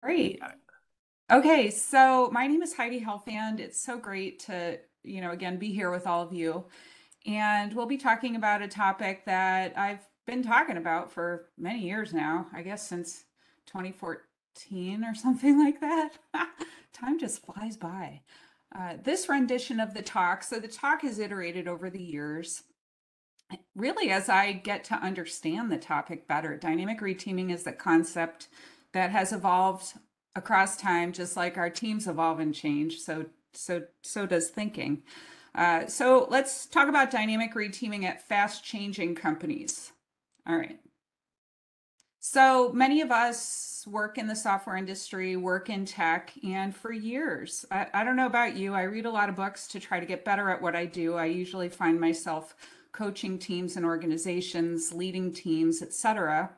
Great. Okay, so my name is Heidi Helfand. It's so great to, again, be here with all of you. And we'll be talking about a topic that I've been talking about for many years now, I guess since 2014 or something like that. Time just flies by. This rendition of the talk, so the talk has iterated over the years. Really, as I get to understand the topic better, dynamic reteaming is the concept that has evolved across time, just like our teams evolve and change. So does thinking. So let's talk about dynamic reteaming at fast changing companies. All right. So many of us work in the software industry, work in tech, and for years, I don't know about you, I read a lot of books to try to get better at what I do. I usually find myself coaching teams and organizations, leading teams, etc.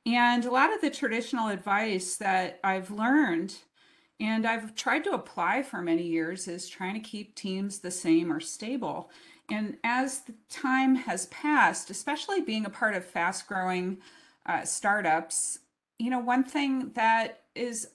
And a lot of the traditional advice that I've learned and I've tried to apply for many years is trying to keep teams the same or stable. And as the time has passed, especially being a part of fast growing startups, one thing that is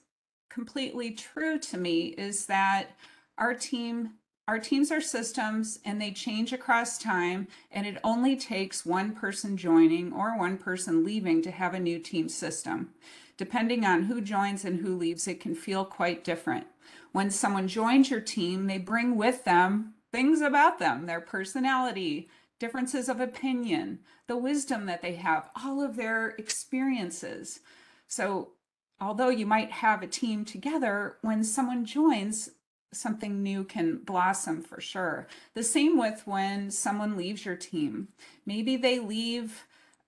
completely true to me is that our team our teams are systems and they change across time, and it only takes one person joining or one person leaving to have a new team system. Depending on who joins and who leaves, it can feel quite different. When someone joins your team, they bring with them things about them, their personality, differences of opinion, the wisdom that they have, all of their experiences. So, although you might have a team together, when someone joins, something new can blossom for sure. The same with when someone leaves your team. Maybe they leave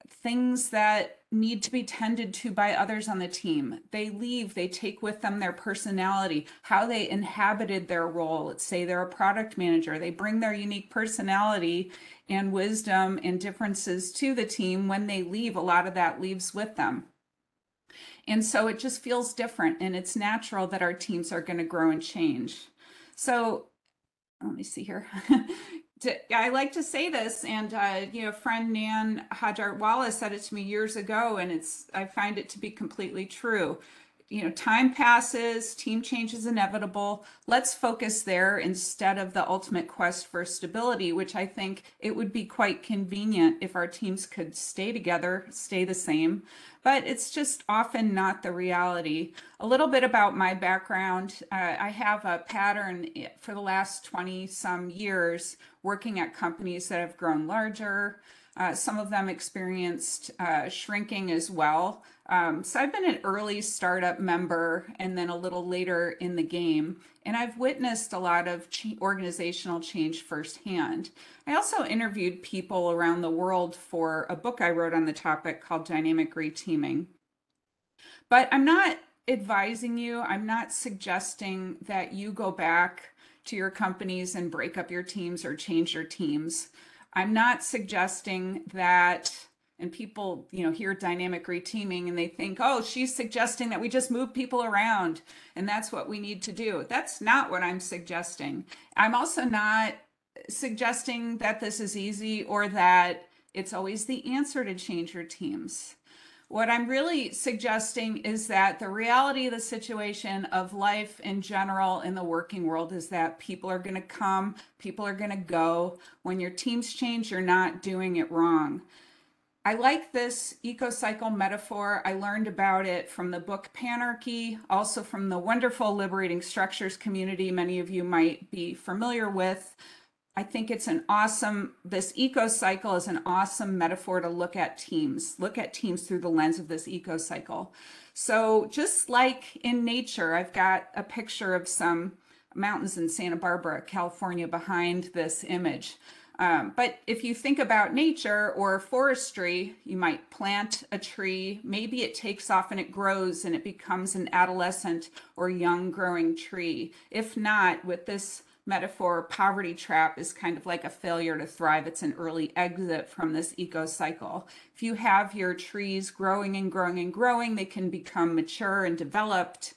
things that need to be tended to by others on the team. They leave, they take with them their personality, how they inhabited their role. Let's say they're a product manager, they bring their unique personality and wisdom and differences to the team. When they leave, a lot of that leaves with them. And so it just feels different, and it's natural that our teams are going to grow and change. So let me see here. I like to say this, and friend Nan Hajar Wallace said it to me years ago, and I find it to be completely true. Time passes, team change is inevitable. Let's focus there instead of the ultimate quest for stability, which I think it would be quite convenient if our teams could stay together, stay the same. But it's just often not the reality. A little bit about my background. I have a pattern for the last 20 some years working at companies that have grown larger. Some of them experienced shrinking as well. So I've been an early startup member and then a little later in the game, and I've witnessed a lot of organizational change firsthand. I also interviewed people around the world for a book I wrote on the topic called Dynamic Reteaming. But I'm not advising you, I'm not suggesting that you go back to your companies and break up your teams or change your teams. I'm not suggesting that, and people, hear dynamic reteaming and they think, oh, she's suggesting that we just move people around and that's what we need to do. That's not what I'm suggesting. I'm also not suggesting that this is easy or that it's always the answer to change your teams. What I'm really suggesting is that the reality of the situation of life in general in the working world is that people are going to come, people are going to go. When your teams change, you're not doing it wrong. I like this eco-cycle metaphor. I learned about it from the book Panarchy, also from the wonderful Liberating Structures community many of you might be familiar with. I think this eco cycle is an awesome metaphor to look at teams through the lens of this eco cycle. So just like in nature, I've got a picture of some mountains in Santa Barbara, California behind this image. But if you think about nature or forestry, you might plant a tree, maybe it takes off and it grows and it becomes an adolescent or young growing tree. If not, with this metaphor, poverty trap is kind of like a failure to thrive. It's an early exit from this eco cycle. If you have your trees growing and growing and growing, they can become mature and developed.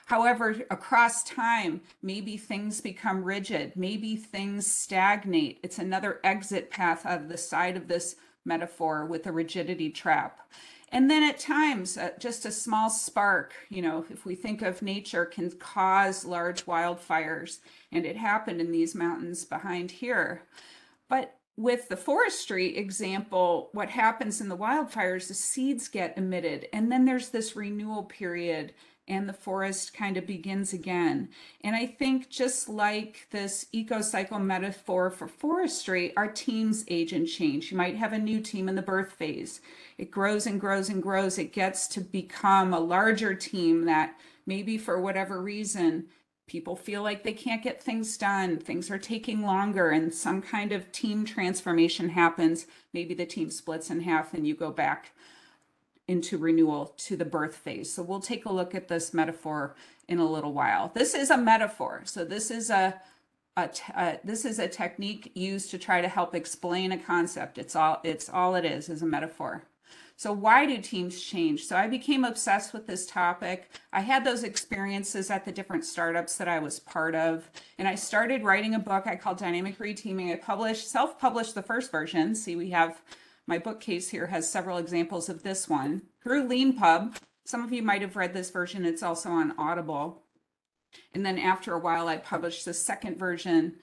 However, across time, maybe things become rigid, maybe things stagnate. It's another exit path out of the side of this metaphor with a rigidity trap. And then at times, just a small spark, if we think of nature, can cause large wildfires. And it happened in these mountains behind here. But with the forestry example, what happens in the wildfires, the seeds get emitted, and then there's this renewal period, and the forest kind of begins again. And I think just like this eco-cycle metaphor for forestry, our teams age and change. You might have a new team in the birth phase. It grows and grows and grows. It gets to become a larger team that maybe for whatever reason, people feel like they can't get things done, things are taking longer, and some kind of team transformation happens. Maybe the team splits in half and you go back into renewal to the birth phase. So we'll take a look at this metaphor in a little while. This is a metaphor. So this is a technique used to try to help explain a concept. It's all it is a metaphor. So why do teams change? So I became obsessed with this topic. I had those experiences at the different startups that I was part of, and I started writing a book I called Dynamic Reteaming. I self-published the first version. See, we have my bookcase here has several examples of this one through LeanPub. Some of you might have read this version. It's also on Audible. And then after a while, I published the second version,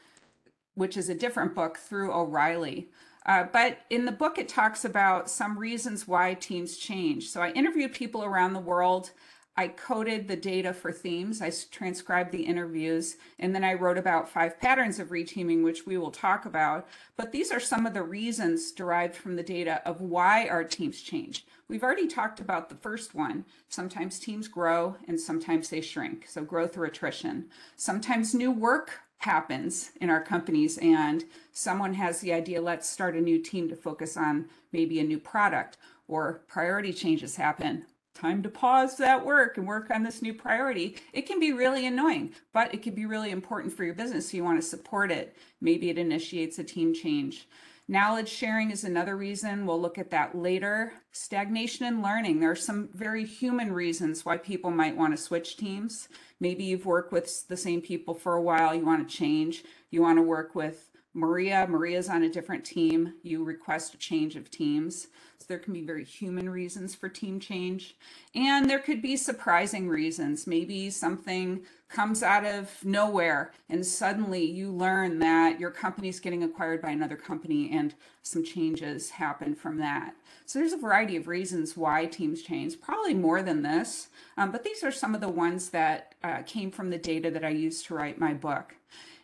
which is a different book, through O'Reilly. But in the book, it talks about some reasons why teams change. So I interviewed people around the world. I coded the data for themes. I transcribed the interviews. And then I wrote about 5 patterns of reteaming, which we will talk about. But these are some of the reasons derived from the data of why our teams change. We've already talked about the first one. Sometimes teams grow and sometimes they shrink. So growth or attrition. Sometimes new work happens in our companies and someone has the idea, let's start a new team to focus on maybe a new product, or priority changes happen. Time to pause that work and work on this new priority. It can be really annoying, but it can be really important for your business, so you want to support it. Maybe it initiates a team change. Knowledge sharing is another reason. We'll look at that later. Stagnation in learning. There are some very human reasons why people might want to switch teams. Maybe you've worked with the same people for a while. You want to change. You want to work with Maria. Maria's on a different team. You request a change of teams. So there can be very human reasons for team change. And there could be surprising reasons. Maybe something comes out of nowhere and suddenly you learn that your company's getting acquired by another company and some changes happen from that. So there's a variety of reasons why teams change, probably more than this, but these are some of the ones that came from the data that I used to write my book.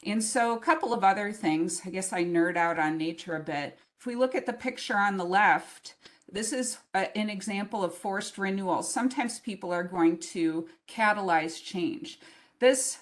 And so a couple of other things, I guess I nerd out on nature a bit. If we look at the picture on the left, this is an example of forced renewal. Sometimes people are going to catalyze change. This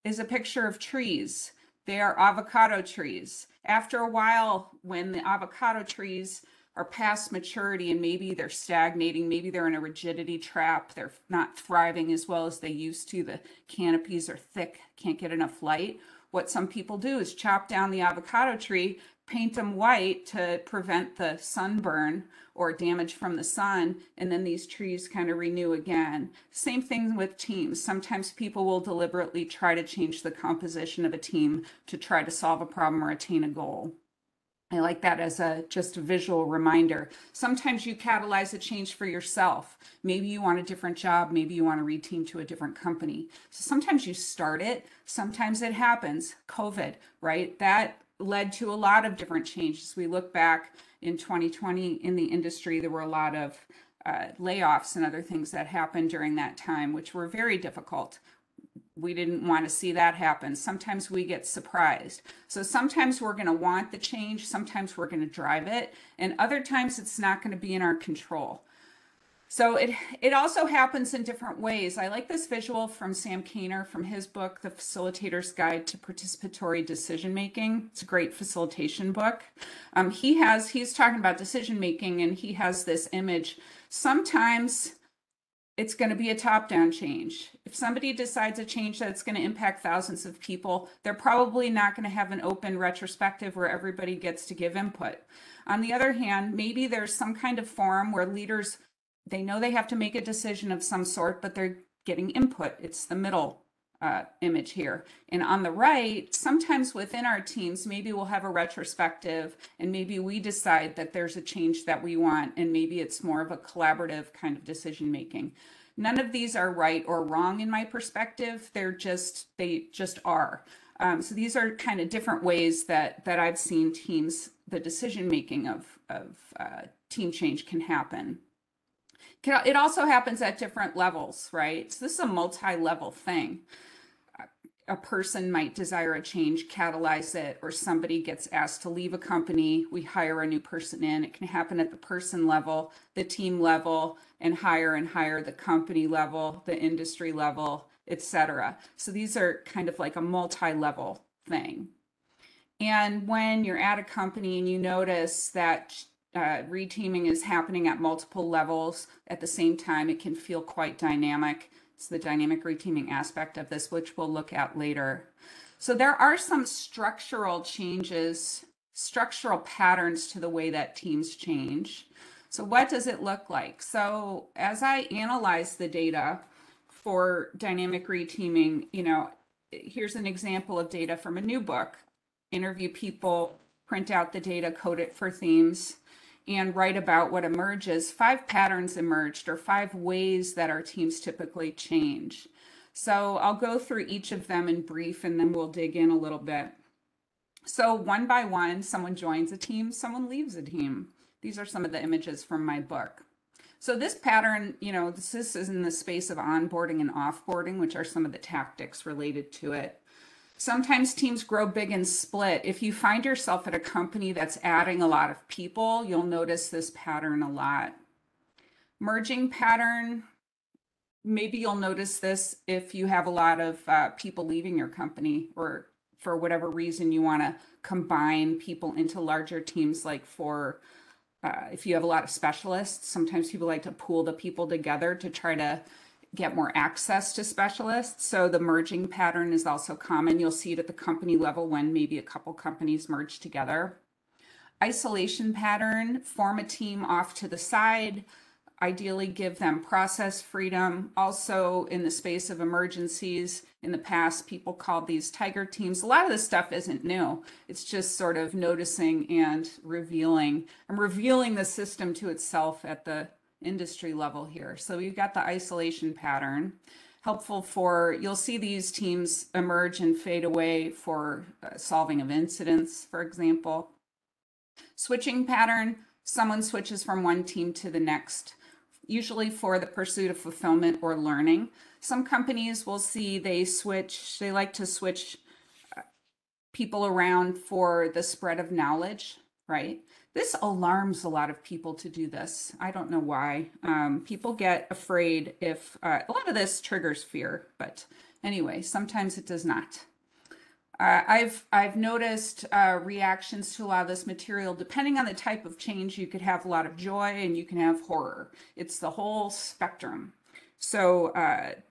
is a picture of trees. They are avocado trees. After a while, when the avocado trees are past maturity and maybe they're stagnating, maybe they're in a rigidity trap, they're not thriving as well as they used to, the canopies are thick, can't get enough light. What some people do is chop down the avocado tree, paint them white to prevent the sunburn or damage from the sun, and then these trees kind of renew again. Same thing with teams. Sometimes people will deliberately try to change the composition of a team to try to solve a problem or attain a goal. I like that as just a visual reminder. Sometimes you catalyze a change for yourself. Maybe you want a different job. Maybe you want to reteam to a different company. So sometimes you start it. Sometimes it happens. COVID, right? That led to a lot of different changes. We look back in 2020 in the industry, there were a lot of layoffs and other things that happened during that time, which were very difficult. We didn't want to see that happen. Sometimes we get surprised. So sometimes we're going to want the change. Sometimes we're going to drive it. And other times it's not going to be in our control. So it also happens in different ways. I like this visual from Sam Kainer from his book, The Facilitator's Guide to Participatory Decision Making. It's a great facilitation book. He's talking about decision making, and he has this image. Sometimes it's going to be a top-down change. If somebody decides a change that's going to impact thousands of people, they're probably not going to have an open retrospective where everybody gets to give input. On the other hand, maybe there's some kind of forum where leaders, they know they have to make a decision of some sort, but they're getting input. It's the middle image here. And on the right, sometimes within our teams, maybe we'll have a retrospective and maybe we decide that there's a change that we want, and maybe it's more of a collaborative kind of decision making. None of these are right or wrong in my perspective. They just are. So these are kind of different ways that I've seen teams, the decision making of team change can happen. It also happens at different levels, right? So this is a multi-level thing. A person might desire a change, catalyze it, or somebody gets asked to leave a company. We hire a new person in. It can happen at the person level, the team level, and higher the company level, the industry level, etc. So these are kind of like a multi-level thing. And when you're at a company and you notice that reteaming is happening at multiple levels at the same time, it can feel quite dynamic. It's the dynamic reteaming aspect of this, which we'll look at later. So there are some structural changes, structural patterns to the way that teams change. So what does it look like? So as I analyze the data for dynamic reteaming, here's an example of data from a new book. Interview people, print out the data, code it for themes, and write about what emerges. 5 patterns emerged, or 5 ways that our teams typically change. So I'll go through each of them in brief, and then we'll dig in a little bit. So one by one, someone joins a team, someone leaves a team. These are some of the images from my book. So this pattern, this is in the space of onboarding and offboarding, which are some of the tactics related to it. Sometimes teams grow big and split. If you find yourself at a company that's adding a lot of people, you'll notice this pattern a lot. Merging pattern, maybe you'll notice this if you have a lot of people leaving your company, or for whatever reason you want to combine people into larger teams, like if you have a lot of specialists. Sometimes people like to pool the people together to try to get more access to specialists. So the merging pattern is also common. You'll see it at the company level when maybe a couple companies merge together. Isolation pattern, form a team off to the side, ideally give them process freedom. Also in the space of emergencies, in the past, people called these tiger teams. A lot of this stuff isn't new. It's just sort of noticing and revealing. I'm revealing the system to itself at the industry level here. So we've got the isolation pattern, helpful for, you'll see these teams emerge and fade away for solving of incidents, for example. Switching pattern, someone switches from one team to the next, usually for the pursuit of fulfillment or learning. Some companies will see they like to switch people around for the spread of knowledge, right? This alarms a lot of people to do this. I don't know why. People get afraid if, a lot of this triggers fear, but anyway, sometimes it does not. I've noticed reactions to a lot of this material. Depending on the type of change, you could have a lot of joy and you can have horror. It's the whole spectrum. So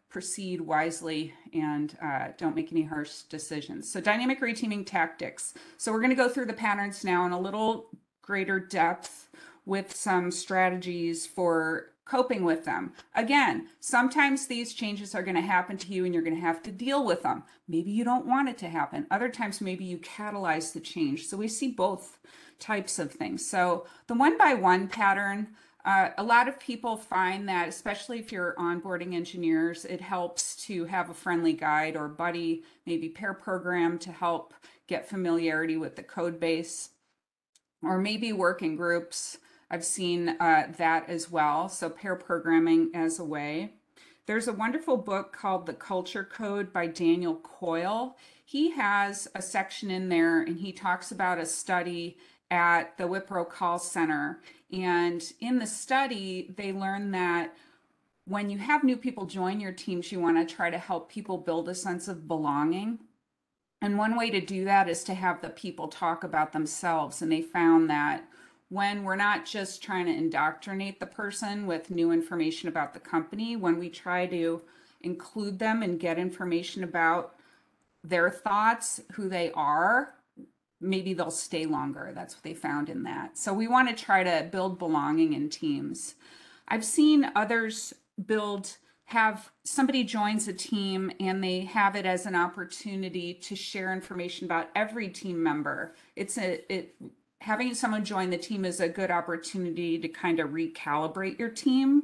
proceed wisely and don't make any harsh decisions. So dynamic reteaming tactics. So we're going to go through the patterns now in a little greater depth with some strategies for coping with them. Again, sometimes these changes are going to happen to you and you're going to have to deal with them. Maybe you don't want it to happen. Other times, maybe you catalyze the change. So we see both types of things. So the one by one pattern, a lot of people find that, especially if you're onboarding engineers, it helps to have a friendly guide or buddy, maybe pair program to help get familiarity with the code base, or maybe work in groups. I've seen that as well. So pair programming as a way. There's a wonderful book called The Culture Code by Daniel Coyle. He has a section in there and he talks about a study at the Wipro call center. And in the study, they learned that when you have new people join your teams, you want to try to help people build a sense of belonging. And one way to do that is to have the people talk about themselves. And they found that when we're not just trying to indoctrinate the person with new information about the company, when we try to include them and get information about their thoughts, who they are, maybe they'll stay longer. That's what they found in that. So we want to try to build belonging in teams. I've seen others build have somebody joins a team and they have it as an opportunity to share information about every team member. Having someone join the team is a good opportunity to kind of recalibrate your team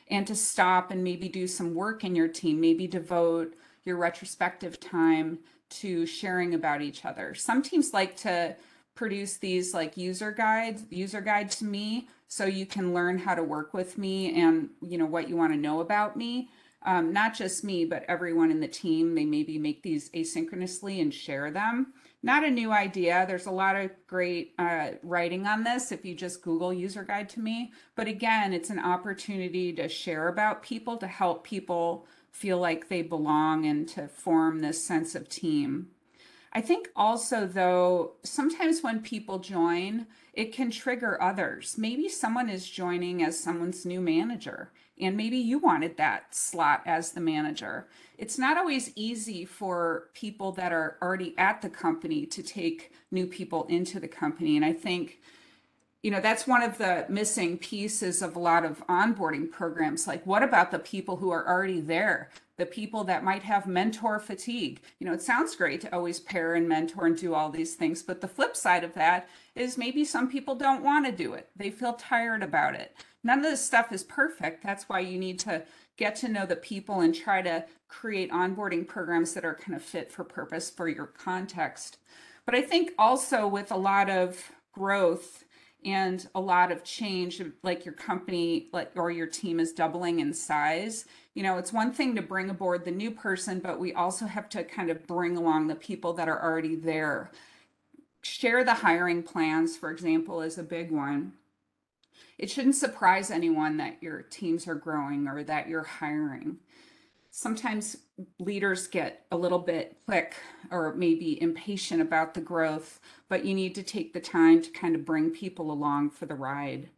and to stop and maybe do some work in your team, maybe devote your retrospective time to sharing about each other. Some teams like to produce these like user guide to me, so you can learn how to work with me and what you want to know about me. Not just me, but everyone in the team. They maybe make these asynchronously and share them. Not a new idea. There's a lot of great writing on this if you just Google user guide to me. But again, it's an opportunity to share about people, to help people feel like they belong and to form this sense of team. I think also, though, sometimes when people join, it can trigger others. Maybe someone is joining as someone's new manager, and maybe you wanted that slot as the manager. It's not always easy for people that are already at the company to take new people into the company. And I think that's one of the missing pieces of a lot of onboarding programs. Like, what about the people who are already there? The people that might have mentor fatigue. It sounds great to always pair and mentor and do all these things, but the flip side of that is maybe some people don't want to do it. They feel tired about it. None of this stuff is perfect. That's why you need to get to know the people and try to create onboarding programs that are kind of fit for purpose for your context. But I think also with a lot of growth and a lot of change, like your company or your team is doubling in size, it's one thing to bring aboard the new person, but we also have to kind of bring along the people that are already there. Share the hiring plans, for example, is a big one. It shouldn't surprise anyone that your teams are growing or that you're hiring. Sometimes leaders get a little bit quick or maybe impatient about the growth, but you need to take the time to kind of bring people along for the ride.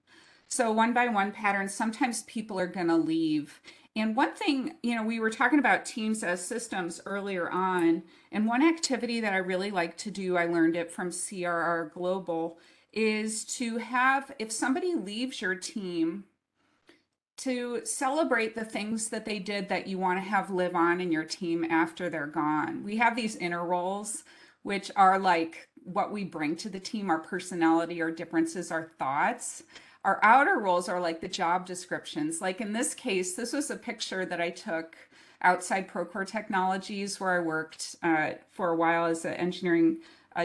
So one by one patterns, sometimes people are going to leave. And one thing, we were talking about teams as systems earlier on, and one activity that I really like to do, I learned it from CRR Global, is to have, if somebody leaves your team, to celebrate the things that they did that you want to have live on in your team after they're gone. We have these inner roles, which are like what we bring to the team, our personality, our differences, our thoughts. Our outer roles are like the job descriptions. Like in this case, this was a picture that I took outside Procore Technologies, where I worked for a while as an engineering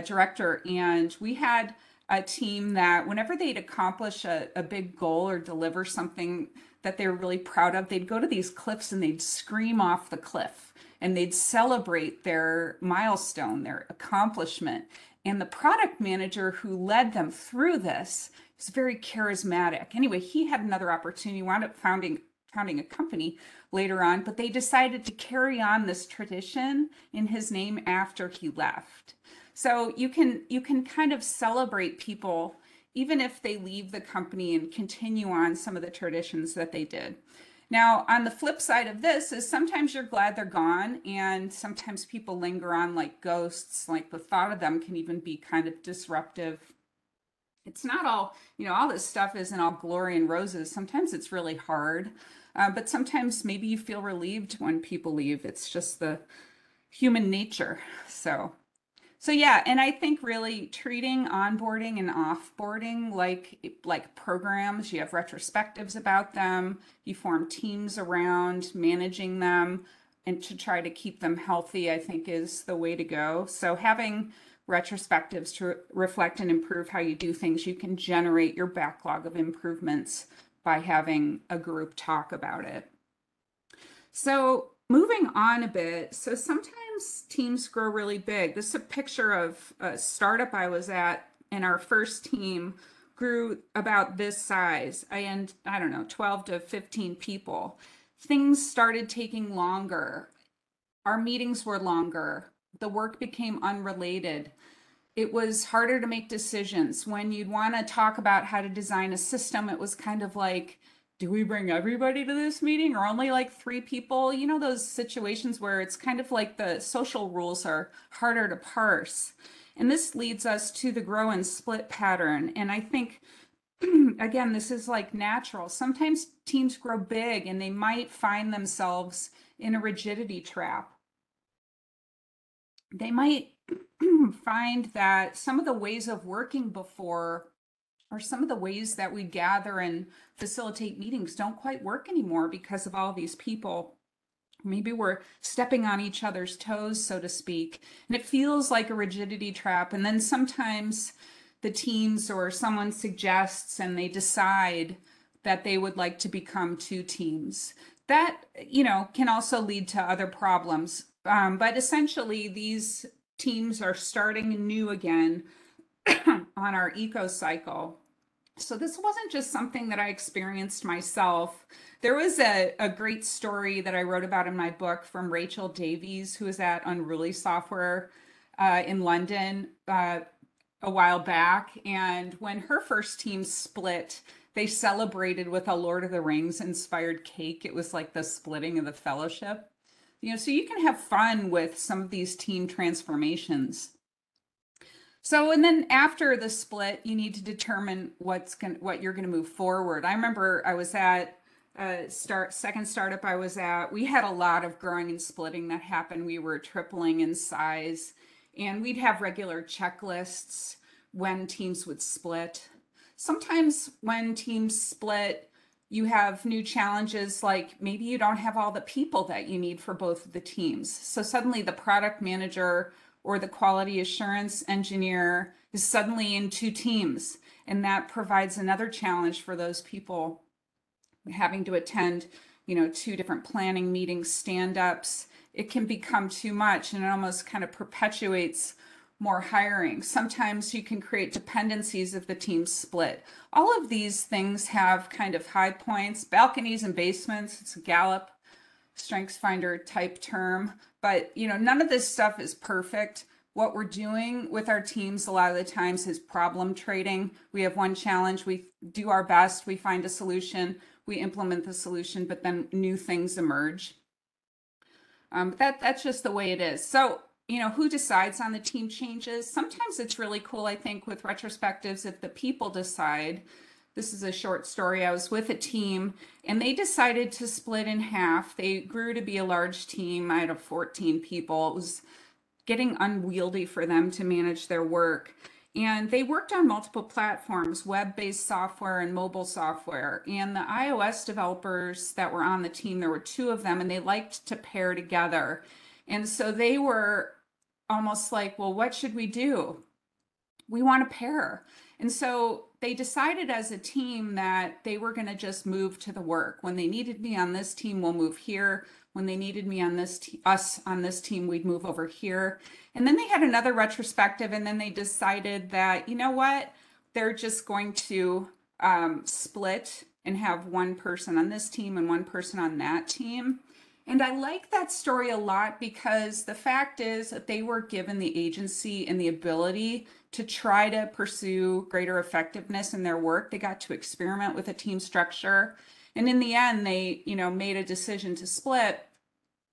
director. And we had a team that whenever they'd accomplish a big goal or deliver something that they were really proud of, they'd go to these cliffs and they'd scream off the cliff and they'd celebrate their milestone, their accomplishment. And the product manager who led them through this was very charismatic. Anyway, he had another opportunity, wound up founding a company later on, but they decided to carry on this tradition in his name after he left. So you can kind of celebrate people even if they leave the company and continue on some of the traditions that they did. Now, on the flip side of this is sometimes you're glad they're gone, and sometimes people linger on like ghosts. Like the thought of them can even be kind of disruptive. It's not all, all this stuff isn't all glory and roses. Sometimes it's really hard, but sometimes maybe you feel relieved when people leave. It's just the human nature. So yeah, and I think really treating onboarding and offboarding like programs. You have retrospectives about them, you form teams around managing them, and to try to keep them healthy, I think is the way to go. So having retrospectives to reflect and improve how you do things, you can generate your backlog of improvements by having a group talk about it. So moving on a bit, so sometimes teams grow really big. This is a picture of a startup I was at, and our first team grew about this size, and I don't know, 12 to 15 people. Things started taking longer. Our meetings were longer. The work became unrelated. It was harder to make decisions. When you'd want to talk about how to design a system, it was kind of like, do we bring everybody to this meeting or only like 3 people? Those situations where it's kind of like the social rules are harder to parse. And this leads us to the grow and split pattern. And I think again, this is like natural. Sometimes teams grow big and they might find themselves in a rigidity trap. They might find that some of the ways of working before, or some of the ways that we gather and facilitate meetings, don't quite work anymore because of all these people. Maybe we're stepping on each other's toes, so to speak, and it feels like a rigidity trap. And then sometimes the teams or someone suggests and they decide that they would like to become two teams. That, can also lead to other problems. But essentially, these teams are starting new again on our eco cycle. So this wasn't just something that I experienced myself. There was a great story that I wrote about in my book from Rachel Davies, who was at Unruly Software in London a while back. And when her first team split, they celebrated with a Lord of the Rings inspired cake. It was like the splitting of the fellowship. So you can have fun with some of these team transformations. So, and then after the split, you need to determine what you're going to move forward. I remember I was at second startup I was at. We had a lot of growing and splitting that happened. We were tripling in size, and we'd have regular checklists when teams would split. Sometimes when teams split, you have new challenges, like maybe you don't have all the people that you need for both of the teams. So suddenly the product manager or the quality assurance engineer is suddenly in two teams. And that provides another challenge for those people having to attend, two different planning meetings, stand-ups. It can become too much and it almost kind of perpetuates more hiring. Sometimes you can create dependencies if the team split. All of these things have kind of high points, balconies and basements. It's a Gallup StrengthsFinder type term, but none of this stuff is perfect. What we're doing with our teams a lot of the times is problem trading. We have one challenge, we do our best, we find a solution, we implement the solution, but then new things emerge. That's just the way it is. So, who decides on the team changes? Sometimes it's really cool, I think, with retrospectives, if the people decide. This is a short story. I was with a team and they decided to split in half. They grew to be a large team. I had 14 people. It was getting unwieldy for them to manage their work. And they worked on multiple platforms, web-based software and mobile software. And the iOS developers that were on the team, there were two of them, and they liked to pair together. And so they were almost like, well, what should we do? We want to pair. And so they decided as a team that they were going to just move to the work. When they needed me on this team, we'll move here. When they needed me on us on this team, we'd move over here. And then they had another retrospective, and then they decided that, you know what, they're just going to split and have one person on this team and one person on that team. And I like that story a lot because the fact is that they were given the agency and the ability to try to pursue greater effectiveness in their work. They got to experiment with a team structure. And in the end, they, made a decision to split.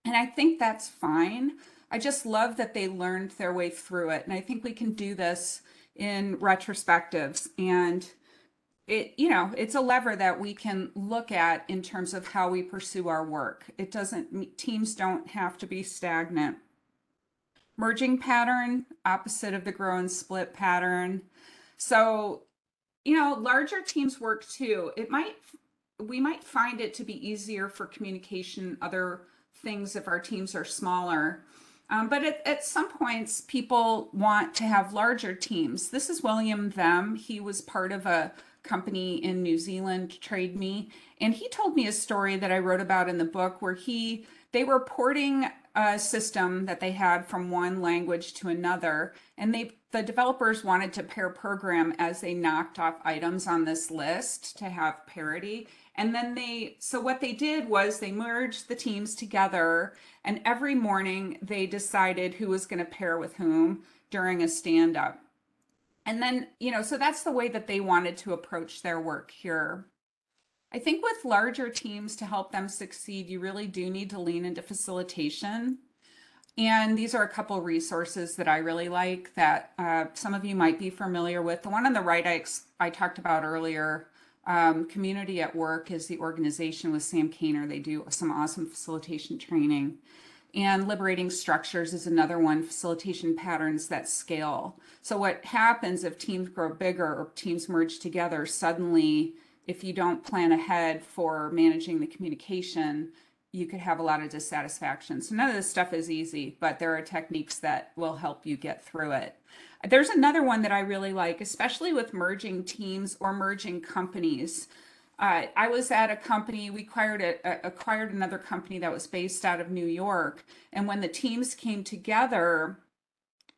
And I think that's fine. I just love that they learned their way through it. And I think we can do this in retrospectives. And it's a lever that we can look at in terms of how we pursue our work. Teams don't have to be stagnant. Merging pattern, opposite of the grow and split pattern. So, larger teams work too. We might find it to be easier for communication, other things if our teams are smaller. But at some points, people want to have larger teams. This is William Them. He was part of a company in New Zealand, Trade Me, and he told me a story that I wrote about in the book where they were porting a system that they had from one language to another, and the developers wanted to pair program as they knocked off items on this list to have parity. And then so what they did was they merged the teams together, and every morning they decided who was going to pair with whom during a stand-up. And then, so that's the way that they wanted to approach their work here. I think with larger teams, to help them succeed, you really do need to lean into facilitation. And these are a couple resources that I really like that some of you might be familiar with. The one on the right I talked about earlier. Community at Work is the organization with Sam Kainer. They do some awesome facilitation training. And Liberating Structures is another one, facilitation patterns that scale. So what happens if teams grow bigger or teams merge together, suddenly, if you don't plan ahead for managing the communication, you could have a lot of dissatisfaction. So none of this stuff is easy, but there are techniques that will help you get through it. There's another one that I really like, especially with merging teams or merging companies. I was at a company, we acquired another company that was based out of New York. And when the teams came together,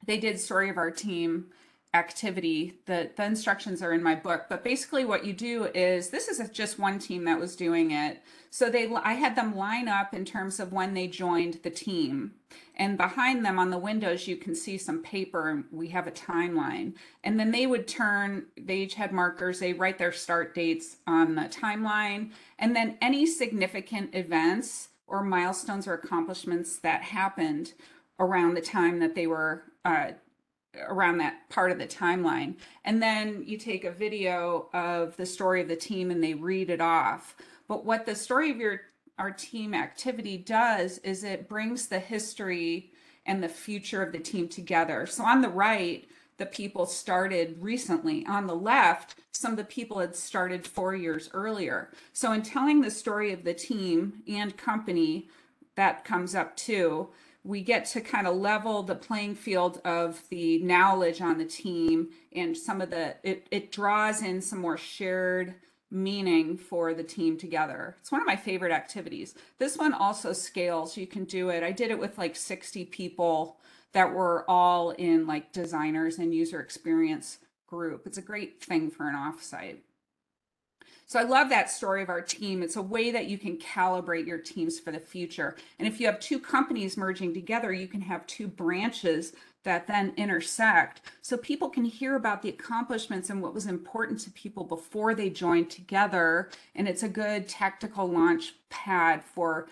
they did story of our team activity. The instructions are in my book, but basically what you do is, this is just one team that was doing it. So I had them line up in terms of when they joined the team. And behind them on the windows, you can see some paper and we have a timeline. And then they each had markers, they write their start dates on the timeline. And then any significant events or milestones or accomplishments that happened around the time that they were around that part of the timeline. And then you take a video of the story of the team and they read it off. But what the story of our team activity does is it brings the history and the future of the team together. So on the right, the people started recently. On the left, some of the people had started 4 years earlier. So in telling the story of the team and company, that comes up too, we get to kind of level the playing field of the knowledge on the team, and it draws in some more shared meaning for the team together. It's one of my favorite activities. This one also scales. You can do it. I did it with like 60 people that were all in like designers and user experience group. It's a great thing for an offsite. So I love that story of our team. It's a way that you can calibrate your teams for the future. And if you have two companies merging together, you can have two branches that then intersect. So people can hear about the accomplishments and what was important to people before they joined together. And it's a good tactical launch pad for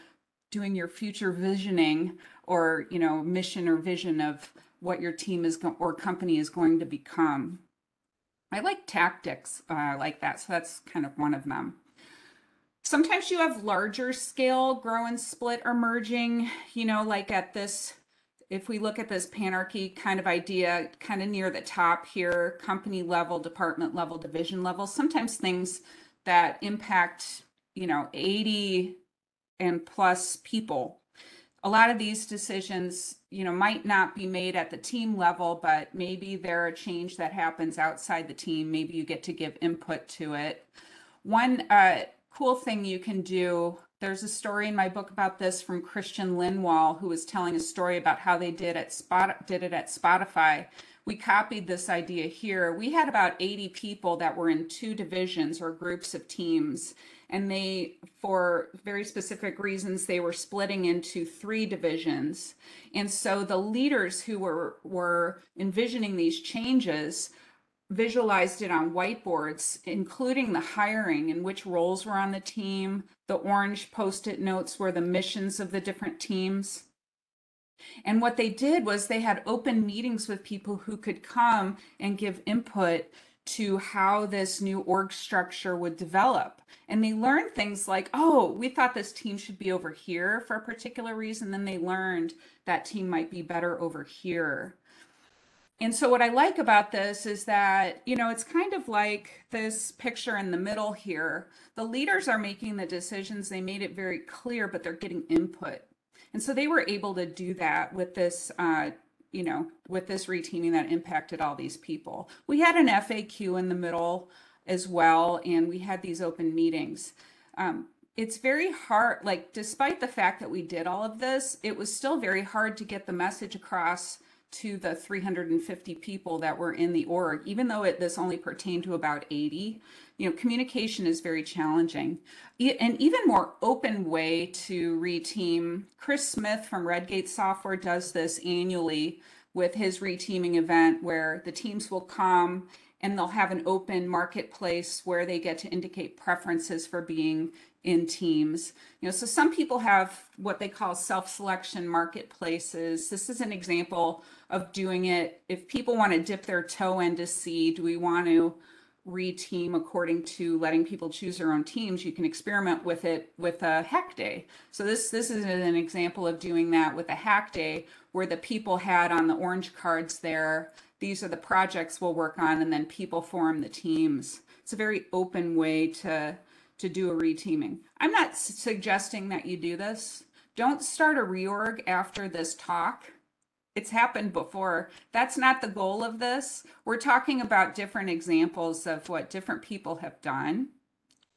doing your future visioning or, mission or vision of what your team or company is going to become. I like tactics like that, so that's kind of one of them. Sometimes you have larger scale grow and split or merging, like if we look at this panarchy kind of idea, kind of near the top here, company level, department level, division level, sometimes things that impact, 80 and plus people. A lot of these decisions, might not be made at the team level, but maybe they're a change that happens outside the team. Maybe you get to give input to it. One cool thing you can do, there's a story in my book about this from Christian Linwall, who was telling a story about how they did it at Spotify. We copied this idea here. We had about 80 people that were in two divisions or groups of teams. And for very specific reasons, they were splitting into 3 divisions. And so the leaders who were envisioning these changes visualized it on whiteboards, including the hiring and which roles were on the team. The orange Post-it notes were the missions of the different teams. And what they did was they had open meetings with people who could come and give input to how this new org structure would develop. And they learned things like, oh, we thought this team should be over here for a particular reason. Then they learned that team might be better over here. And so what I like about this is that, it's kind of like this picture in the middle here. The leaders are making the decisions. They made it very clear, but they're getting input. And so they were able to do that with this with this reteaming that impacted all these people. We had an FAQ in the middle as well, and we had these open meetings. It's very hard, despite the fact that we did all of this, it was still very hard to get the message across to the 350 people that were in the org, even though this only pertained to about 80. Communication is very challenging. An even more open way to reteam, Chris Smith from Redgate Software does this annually with his reteaming event, where the teams will come and they'll have an open marketplace where they get to indicate preferences for being in teams. So some people have what they call self-selection marketplaces. This is an example of doing it. If people want to dip their toe in to see, do we want to reteam according to letting people choose their own teams, you can experiment with it with a hack day. So this is an example of doing that with a hack day, where the people had on the orange cards there, these are the projects we'll work on, and then people form the teams. It's a very open way to do a reteaming. I'm not suggesting that you do this. Don't start a reorg after this talk. It's happened before. That's not the goal of this. We're talking about different examples of what different people have done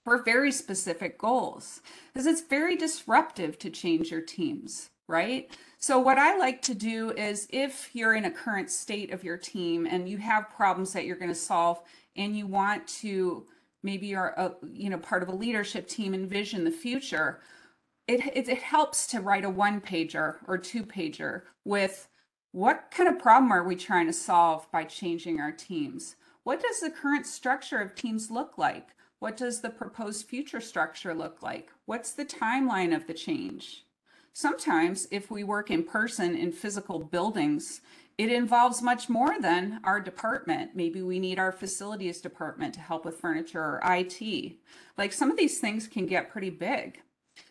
for very specific goals, because it's very disruptive to change your teams, right? So what I like to do is, if you're in a current state of your team and you have problems that you're going to solve, and you want to, maybe you're part of a leadership team, envision the future, it helps to write a 1-pager or 2-pager with, what kind of problem are we trying to solve by changing our teams? What does the current structure of teams look like? What does the proposed future structure look like? What's the timeline of the change? Sometimes, if we work in person in physical buildings, it involves much more than our department. Maybe we need our facilities department to help with furniture or IT. Like, some of these things can get pretty big.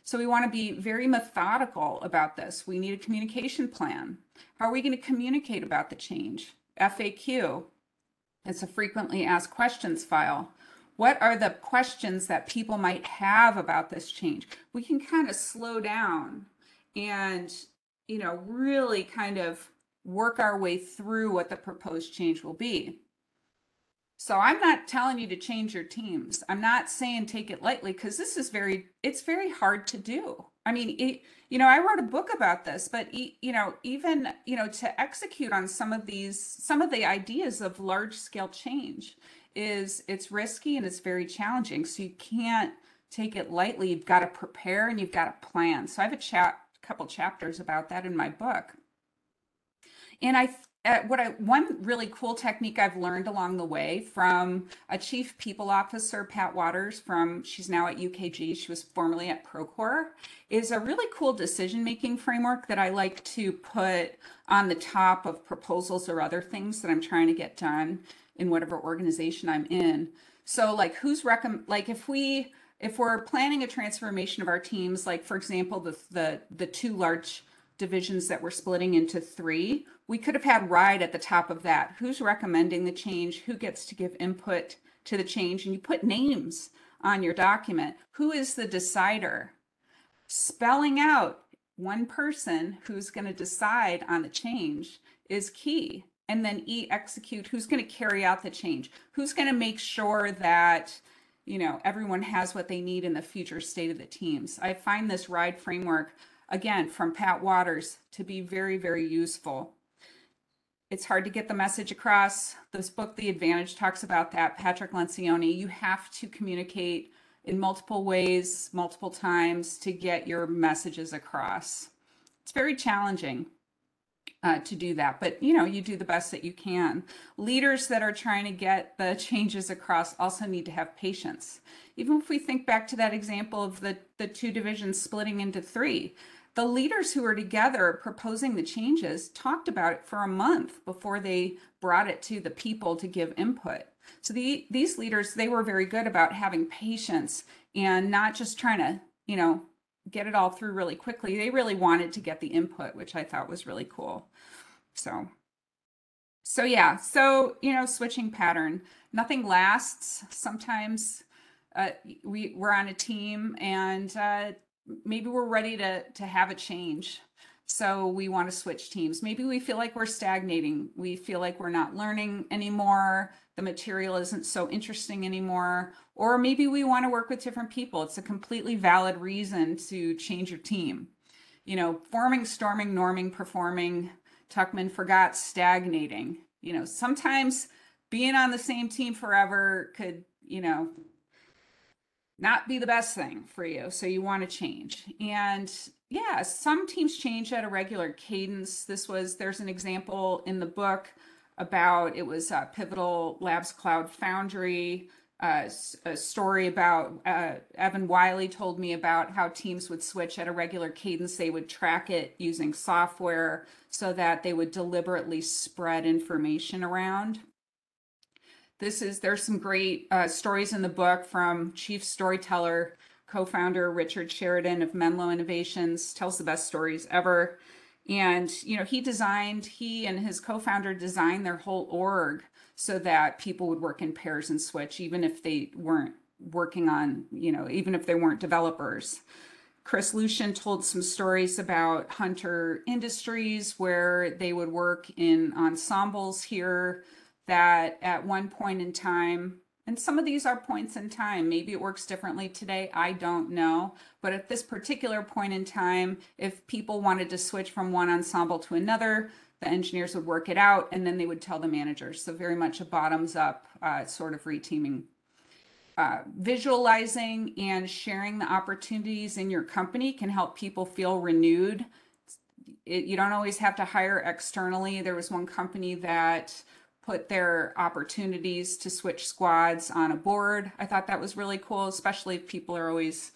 So we want to be very methodical about this. We need a communication plan. How are we going to communicate about the change? FAQ. It's a frequently asked questions file. What are the questions that people might have about this change? We can kind of slow down and, really kind of work our way through what the proposed change will be. So I'm not telling you to change your teams. I'm not saying take it lightly, because this is it's very hard to do. I mean, I wrote a book about this, but even to execute on some of the ideas of large scale change it's risky and it's very challenging. So you can't take it lightly. You've got to prepare and you've got to plan. So I have a couple chapters about that in my book. And one really cool technique I've learned along the way from a chief people officer, Pat Waters, she's now at UKG, she was formerly at Procore, is a really cool decision-making framework that I like to put on the top of proposals or other things that I'm trying to get done in whatever organization I'm in. So like, if we're planning a transformation of our teams, like for example, the 2 large divisions that we're splitting into 3, we could have had RIDE at the top of that. Who's recommending the change? Who gets to give input to the change? And you put names on your document. Who is the decider? Spelling out one person who's going to decide on the change is key. And then execute, who's going to carry out the change? Who's going to make sure that everyone has what they need in the future state of the teams? I find this RIDE framework, again, from Pat Waters, to be very, very useful. It's hard to get the message across. This book, The Advantage, talks about that. Patrick Lencioni, you have to communicate in multiple ways, multiple times, to get your messages across. It's very challenging to do that, but you do the best that you can. Leaders that are trying to get the changes across also need to have patience. Even if we think back to that example of the 2 divisions splitting into 3, the leaders who were together proposing the changes talked about it for a month before they brought it to the people to give input. So these leaders, they were very good about having patience and not just trying to, get it all through really quickly. They really wanted to get the input, which I thought was really cool. So yeah, switching pattern. Nothing lasts. Sometimes we're on a team and maybe we're ready to have a change. So we want to switch teams. Maybe we feel like we're stagnating. We feel like we're not learning anymore. The material isn't so interesting anymore. Or maybe we want to work with different people. It's a completely valid reason to change your team. Forming, storming, norming, performing. Tuckman forgot stagnating. Sometimes being on the same team forever could, not be the best thing for you. So you want to change. And yeah, some teams change at a regular cadence. There's an example in the book about, it was Pivotal Labs Cloud Foundry, a story about Evan Wiley told me about how teams would switch at a regular cadence. They would track it using software so that they would deliberately spread information around. There's some great stories in the book from chief storyteller, co-founder Richard Sheridan of Menlo Innovations, tells the best stories ever. And, he and his co-founder designed their whole org so that people would work in pairs and switch, even if they weren't working on, even if they weren't developers. Chris Lucian told some stories about Hunter Industries where they would work in ensembles here that at one point in time, and some of these are points in time, maybe it works differently today, I don't know. But at this particular point in time, if people wanted to switch from one ensemble to another, the engineers would work it out and then they would tell the managers. So very much a bottoms up sort of reteaming. Visualizing and sharing the opportunities in your company can help people feel renewed. You don't always have to hire externally. There was one company that put their opportunities to switch squads on a board. I thought that was really cool, especially if people are always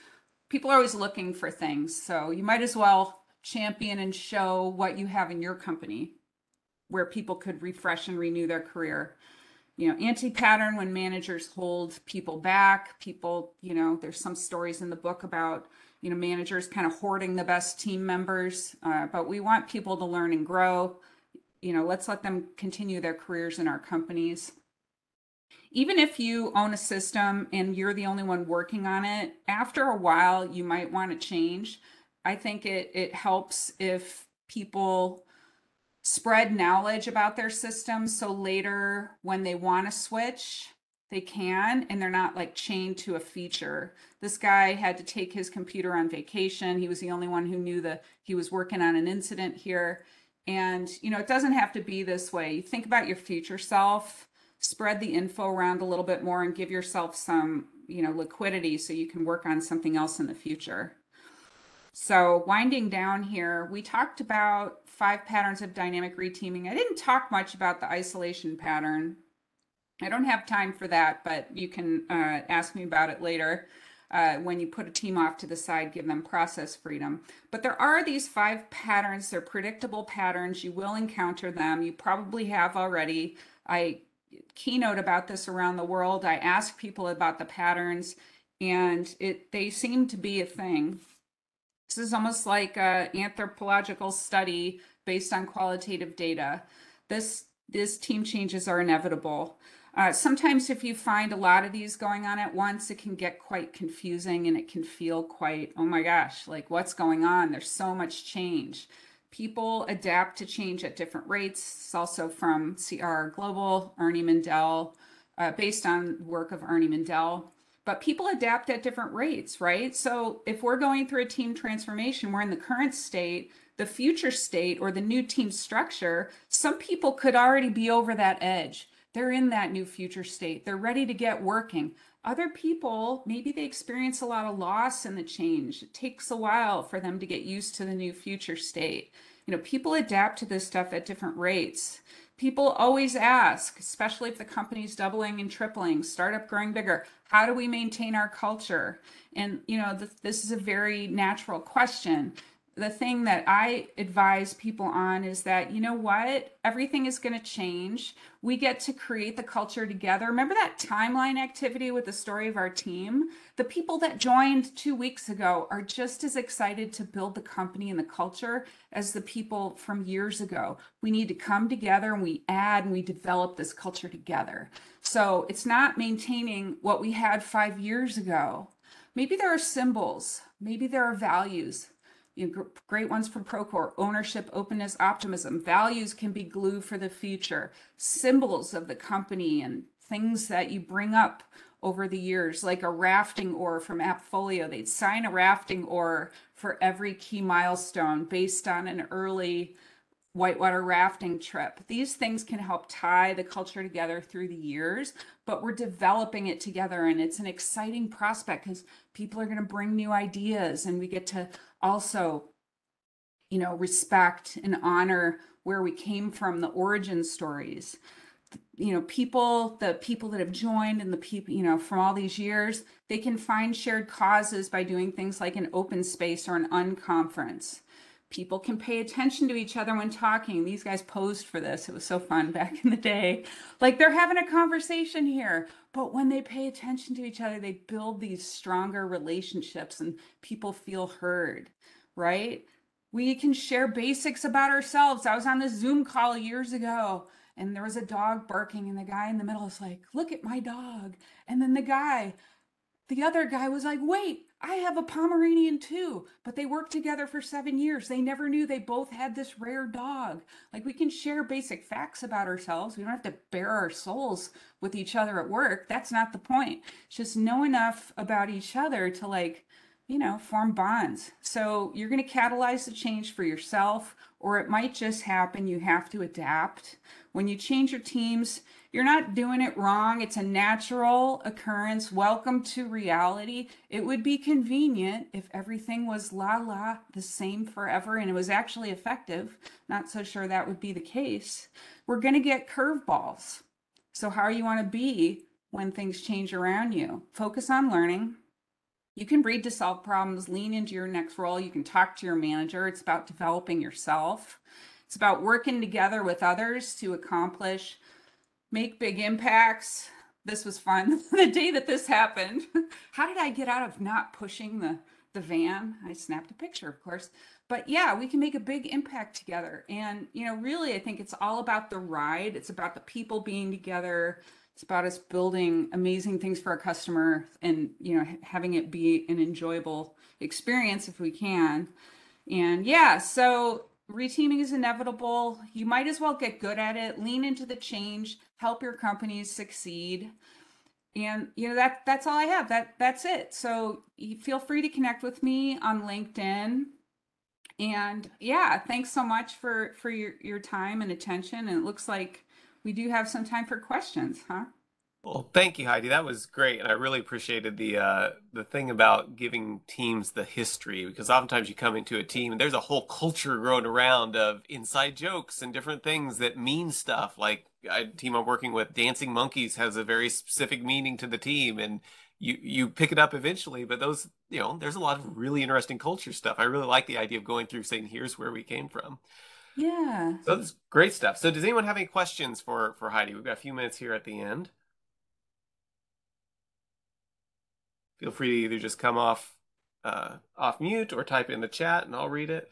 looking for things. So you might as well champion and show what you have in your company where people could refresh and renew their career. Anti-pattern when managers hold people back. There's some stories in the book about, managers kind of hoarding the best team members, but we want people to learn and grow. Let's let them continue their careers in our companies. Even if you own a system and you're the only one working on it, after a while, you might want to change. I think it helps if people spread knowledge about their system so later when they want to switch, they can, and they're not like chained to a feature. This guy had to take his computer on vacation. He was the only one who knew that he was working on an incident here. And, it doesn't have to be this way. You think about your future self, spread the info around a little bit more and give yourself some, liquidity so you can work on something else in the future. So winding down here, we talked about 5 patterns of dynamic reteaming. I didn't talk much about the isolation pattern. I don't have time for that, but you can ask me about it later. When you put a team off to the side, give them process freedom. But there are these 5 patterns. They're predictable patterns. You will encounter them. You probably have already. I keynote about this around the world. I ask people about the patterns, and they seem to be a thing. This is almost like an anthropological study based on qualitative data. These team changes are inevitable. Sometimes if you find a lot of these going on at once, it can get quite confusing and it can feel quite, oh my gosh, like what's going on? There's so much change. People adapt to change at different rates. It's also from CR Global, Ernie Mindell, based on work of Ernie Mindell. But people adapt at different rates, right? So if we're going through a team transformation, we're in the current state, the future state, or the new team structure, some people could already be over that edge. They're in that new future state. They're ready to get working. Other people, maybe they experience a lot of loss in the change. It takes a while for them to get used to the new future state. People adapt to this stuff at different rates. People always ask, especially if the company's doubling and tripling, startup growing bigger, how do we maintain our culture? And, this is a very natural question. The thing that I advise people on is that, what? Everything is going to change. We get to create the culture together. Remember that timeline activity with the story of our team? The people that joined 2 weeks ago are just as excited to build the company and the culture as the people from years ago. We need to come together and we add and we develop this culture together. So it's not maintaining what we had 5 years ago. Maybe there are symbols. Maybe there are values. Great ones from Procore: ownership, openness, optimism. Values can be glue for the future. Symbols of the company and things that you bring up over the years, like a rafting oar from Appfolio. They'd sign a rafting oar for every key milestone based on an early whitewater rafting trip. These things can help tie the culture together through the years, but we're developing it together, and it's an exciting prospect because people are going to bring new ideas, and we get to also respect and honor where we came from, the origin stories. The people that have joined and the people, from all these years, they can find shared causes by doing things like an open space or an unconference. People can pay attention to each other when talking. These guys posed for this. It was so fun back in the day. Like they're having a conversation here, but when they pay attention to each other, they build these stronger relationships and people feel heard, right? We can share basics about ourselves. I was on this Zoom call years ago and there was a dog barking and the guy in the middle was like, look at my dog. And then the other guy was like, wait, I have a Pomeranian too. But they worked together for 7 years. They never knew they both had this rare dog. Like we can share basic facts about ourselves. We don't have to bare our souls with each other at work. That's not the point. It's just know enough about each other to form bonds. So you're going to catalyze the change for yourself, or it might just happen. You have to adapt. When you change your teams, you're not doing it wrong. It's a natural occurrence. Welcome to reality. It would be convenient if everything was la la the same forever and it was actually effective. Not so sure that would be the case. We're going to get curveballs. So how you want to be when things change around you? Focus on learning. You can read to solve problems, lean into your next role. You can talk to your manager. It's about developing yourself. It's about working together with others to accomplish, make big impacts. This was fun. The day that this happened, how did I get out of not pushing the van? I snapped a picture, of course. But yeah, we can make a big impact together. And, really, I think it's all about the ride. It's about the people being together. It's about us building amazing things for our customer and, having it be an enjoyable experience if we can. And yeah, so reteaming is inevitable. You might as well get good at it, lean into the change, help your companies succeed. And that's all I have. That's it. So you feel free to connect with me on LinkedIn. And yeah, thanks so much for your time and attention. And it looks like we do have some time for questions, huh? Well, thank you, Heidi. That was great, and I really appreciated the thing about giving teams the history because oftentimes you come into a team and there's a whole culture growing around of inside jokes and different things that mean stuff. Like a team I'm working with, Dancing Monkeys, has a very specific meaning to the team, and you pick it up eventually. But those, there's a lot of really interesting culture stuff. I really like the idea of going through saying, "Here's where we came from." Yeah. So that's great stuff. So does anyone have any questions for Heidi? We've got a few minutes here at the end. Feel free to either just come off mute or type in the chat and I'll read it.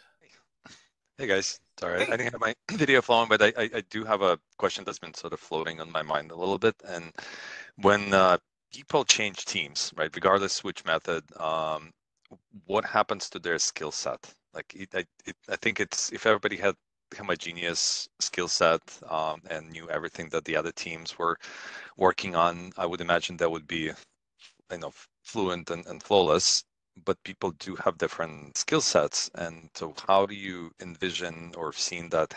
Hey guys, sorry, Hey. I didn't have my video flowing, but I do have a question that's been sort of floating on my mind a little bit. And when people change teams, right, regardless which method, what happens to their skill set? Like I think it's if everybody had homogeneous skill set and knew everything that the other teams were working on, I would imagine that would be fluent and flawless, but people do have different skill sets. And so how do you envision or seen that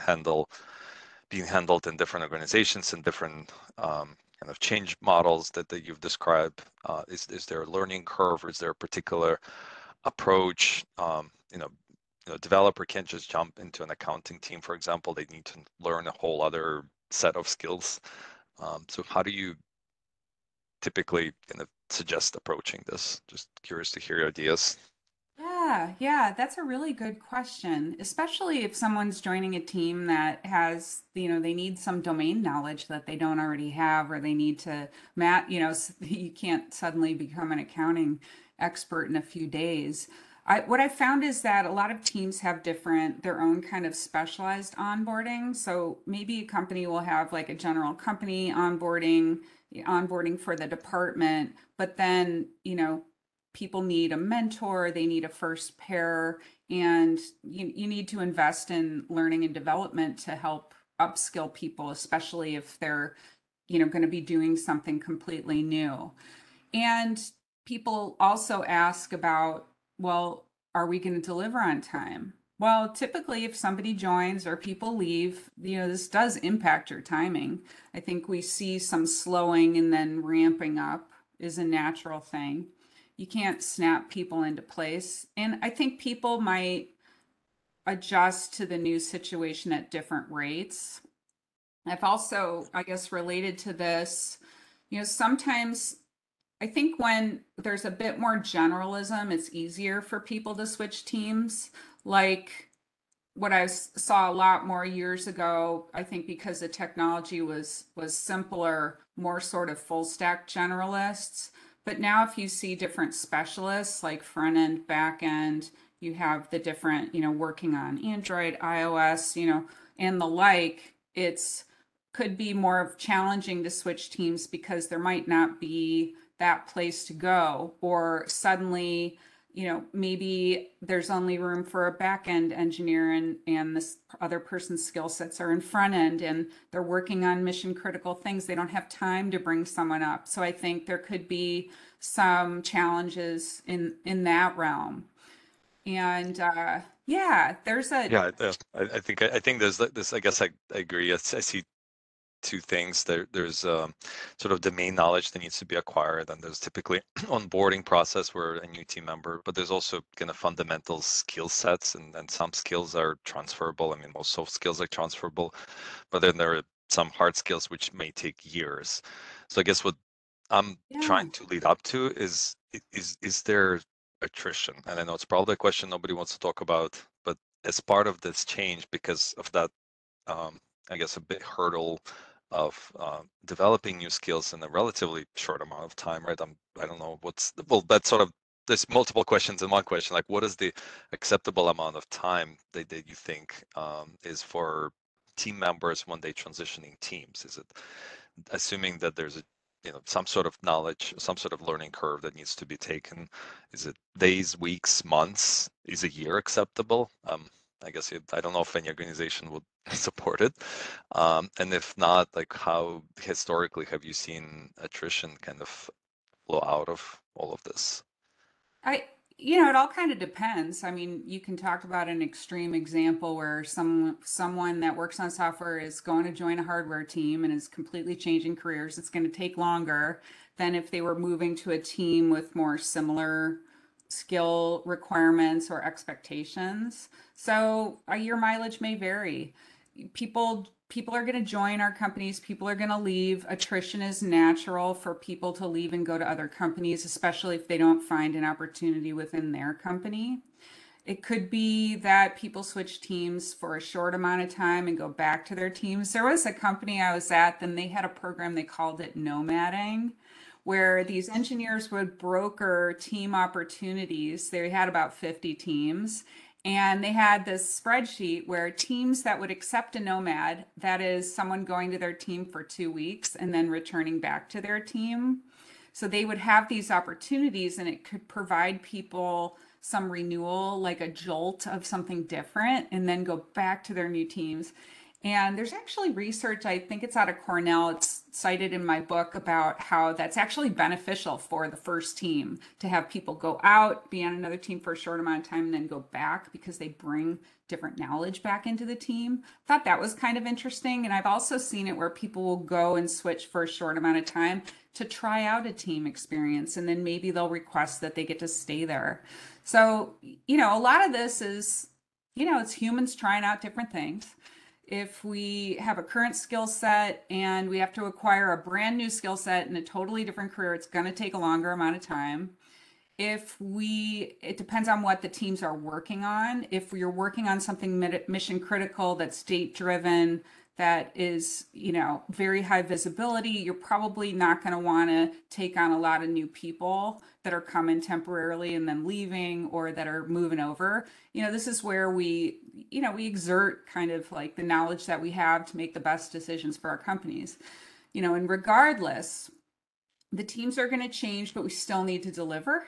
being handled in different organizations and different kind of change models that you've described? Is there a learning curve? Or is there a particular approach? Developer can't just jump into an accounting team, for example. They need to learn a whole other set of skills. So how do you typically kind of suggest approaching this? Just curious to hear your ideas. Yeah, that's a really good question, especially if someone's joining a team that has, they need some domain knowledge that they don't already have, or they need to, you can't suddenly become an accounting expert in a few days. What I found is that a lot of teams have their own kind of specialized onboarding. So maybe a company will have like a general company onboarding for the department, but then, people need a mentor, they need a first pair, and you need to invest in learning and development to help upskill people, especially if they're, going to be doing something completely new. And people also ask about, well, are we going to deliver on time? Well, typically, if somebody joins or people leave, this does impact your timing. I think we see some slowing and then ramping up is a natural thing. You can't snap people into place. And I think people might adjust to the new situation at different rates. I've also, I guess, related to this, sometimes I think when there's a bit more generalism, it's easier for people to switch teams. Like what I saw a lot more years ago, I think because the technology was simpler, more sort of full stack generalists. But now if you see different specialists like front end, back end, you have the different, working on Android, iOS, and the like, it's could be more challenging to switch teams because there might not be that place to go, or suddenly maybe there's only room for a back end engineer, and this other person's skill sets are in front end and they're working on mission critical things. They don't have time to bring someone up. So I think there could be some challenges in that realm. And yeah, there's a Yeah, I think there's this. I guess I agree. I see two things. There's sort of domain knowledge that needs to be acquired, and there's typically onboarding process where a new team member, but there's also kind of fundamental skill sets, and some skills are transferable. I mean, most soft skills are transferable, but then there are some hard skills which may take years. So I guess what I'm yeah. trying to lead up to is there attrition? And I know it's probably a question nobody wants to talk about, but as part of this change, because of that, I guess a big hurdle of developing new skills in a relatively short amount of time, right? I don't know well, that's sort of, there's multiple questions in one question. Like, what is the acceptable amount of time that you think is for team members when they transitioning teams? Is it assuming that there's a some sort of knowledge, some sort of learning curve that needs to be taken? Is it days, weeks, months? Is a year acceptable? I guess I don't know if any organization would support it. And if not, like, how historically have you seen attrition kind of flow out of all of this? I, it all kind of depends. I mean, you can talk about an extreme example where someone that works on software is going to join a hardware team and is completely changing careers. It's going to take longer than if they were moving to a team with more similar skill requirements or expectations. So, your mileage may vary. People are going to join our companies, people are going to leave. Attrition is natural for people to leave and go to other companies, especially if they don't find an opportunity within their company. It could be that people switch teams for a short amount of time and go back to their teams. There was a company I was at, then they had a program, they called it nomading, where these engineers would broker team opportunities. They had about 50 teams, and they had this spreadsheet where teams that would accept a nomad, that is someone going to their team for 2 weeks and then returning back to their team. So they would have these opportunities, and it could provide people some renewal, like a jolt of something different, and then go back to their new teams. And there's actually research, I think it's out of Cornell, it's cited in my book, about how that's actually beneficial for the first team to have people go out, be on another team for a short amount of time, and then go back because they bring different knowledge back into the team. Thought that was kind of interesting. And I've also seen it where people will go and switch for a short amount of time to try out a team experience, and then maybe they'll request that they get to stay there. So, a lot of this is, it's humans trying out different things. If we have a current skill set and we have to acquire a brand new skill set in a totally different career, it's going to take a longer amount of time. It depends on what the teams are working on. If you're working on something mission critical, that's date driven, that is, very high visibility, you're probably not going to want to take on a lot of new people that are coming temporarily and then leaving, or that are moving over. This is where we exert kind of like the knowledge that we have to make the best decisions for our companies. And regardless, the teams are going to change, but we still need to deliver.